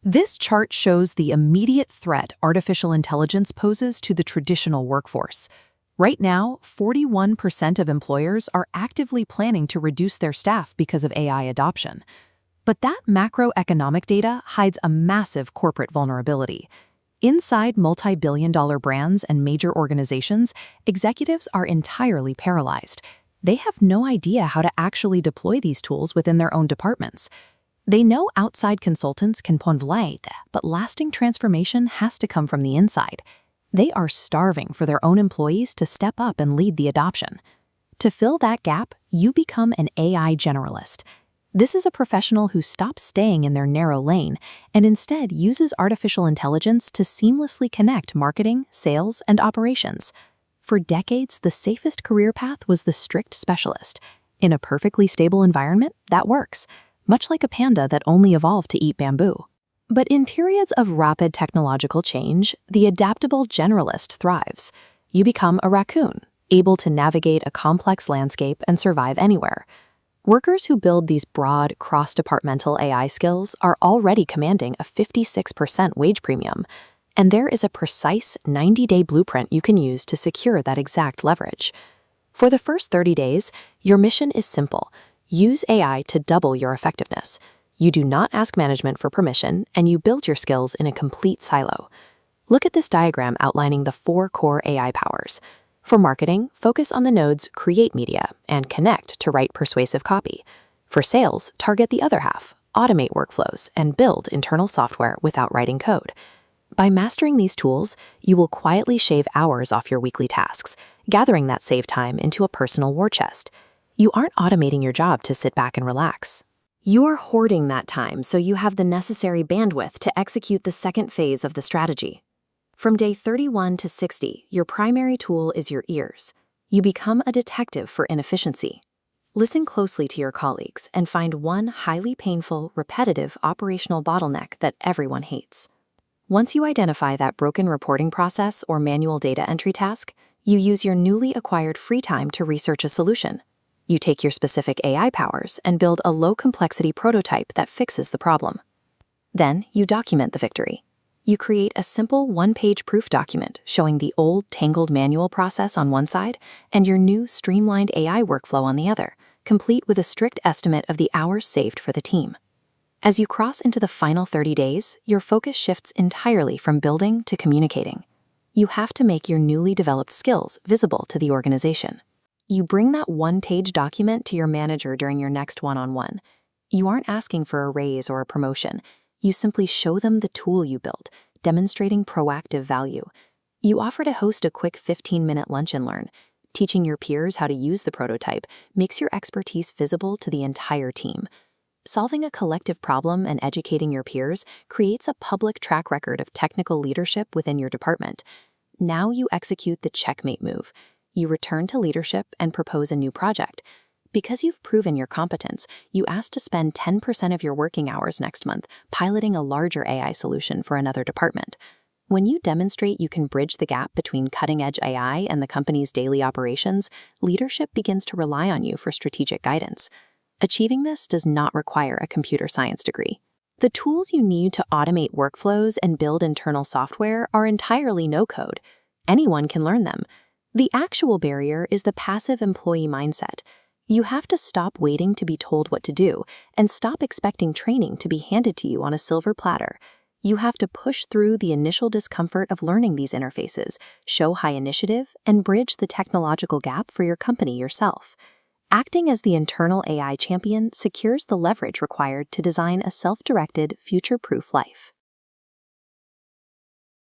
This chart shows the immediate threat artificial intelligence poses to the traditional workforce. Right now, 41% of employers are actively planning to reduce their staff because of AI adoption. But that macroeconomic data hides a massive corporate vulnerability. Inside multi-billion-dollar brands and major organizations, executives are entirely paralyzed. They have no idea how to actually deploy these tools within their own departments. They know outside consultants can ponvlaite, but lasting transformation has to come from the inside. They are starving for their own employees to step up and lead the adoption. To fill that gap, you become an AI generalist. This is a professional who stops staying in their narrow lane and instead uses artificial intelligence to seamlessly connect marketing, sales, and operations. For decades, the safest career path was the strict specialist. In a perfectly stable environment, that works, much like a panda that only evolved to eat bamboo. But in periods of rapid technological change, the adaptable generalist thrives. You become a raccoon, able to navigate a complex landscape and survive anywhere. Workers who build these broad, cross-departmental AI skills are already commanding a 56% wage premium, and there is a precise 90-day blueprint you can use to secure that exact leverage. For the first 30 days, your mission is simple. Use AI to double your effectiveness. You do not ask management for permission, and you build your skills in a complete silo. Look at this diagram outlining the 4 core AI powers. For marketing, focus on the nodes create media and connect to write persuasive copy. For sales, target the other half, automate workflows, and build internal software without writing code. By mastering these tools, you will quietly shave hours off your weekly tasks, gathering that saved time into a personal war chest. You aren't automating your job to sit back and relax. You are hoarding that time so you have the necessary bandwidth to execute the second phase of the strategy. From day 31 to 60, your primary tool is your ears. You become a detective for inefficiency. Listen closely to your colleagues and find one highly painful, repetitive operational bottleneck that everyone hates. Once you identify that broken reporting process or manual data entry task, you use your newly acquired free time to research a solution. You take your specific AI powers and build a low-complexity prototype that fixes the problem. Then, you document the victory. You create a simple one-page proof document showing the old, tangled manual process on one side and your new streamlined AI workflow on the other, complete with a strict estimate of the hours saved for the team. As you cross into the final 30 days, your focus shifts entirely from building to communicating. You have to make your newly developed skills visible to the organization. You bring that one-page document to your manager during your next one-on-one. You aren't asking for a raise or a promotion. You simply show them the tool you built, demonstrating proactive value. You offer to host a quick 15-minute lunch and learn. Teaching your peers how to use the prototype makes your expertise visible to the entire team. Solving a collective problem and educating your peers creates a public track record of technical leadership within your department. Now you execute the checkmate move. You return to leadership and propose a new project. Because you've proven your competence, you ask to spend 10% of your working hours next month piloting a larger AI solution for another department. When you demonstrate you can bridge the gap between cutting-edge AI and the company's daily operations, leadership begins to rely on you for strategic guidance. Achieving this does not require a computer science degree. The tools you need to automate workflows and build internal software are entirely no-code. Anyone can learn them. The actual barrier is the passive employee mindset. You have to stop waiting to be told what to do and stop expecting training to be handed to you on a silver platter. You have to push through the initial discomfort of learning these interfaces, show high initiative, and bridge the technological gap for your company yourself. Acting as the internal AI champion secures the leverage required to design a self-directed, future-proof life.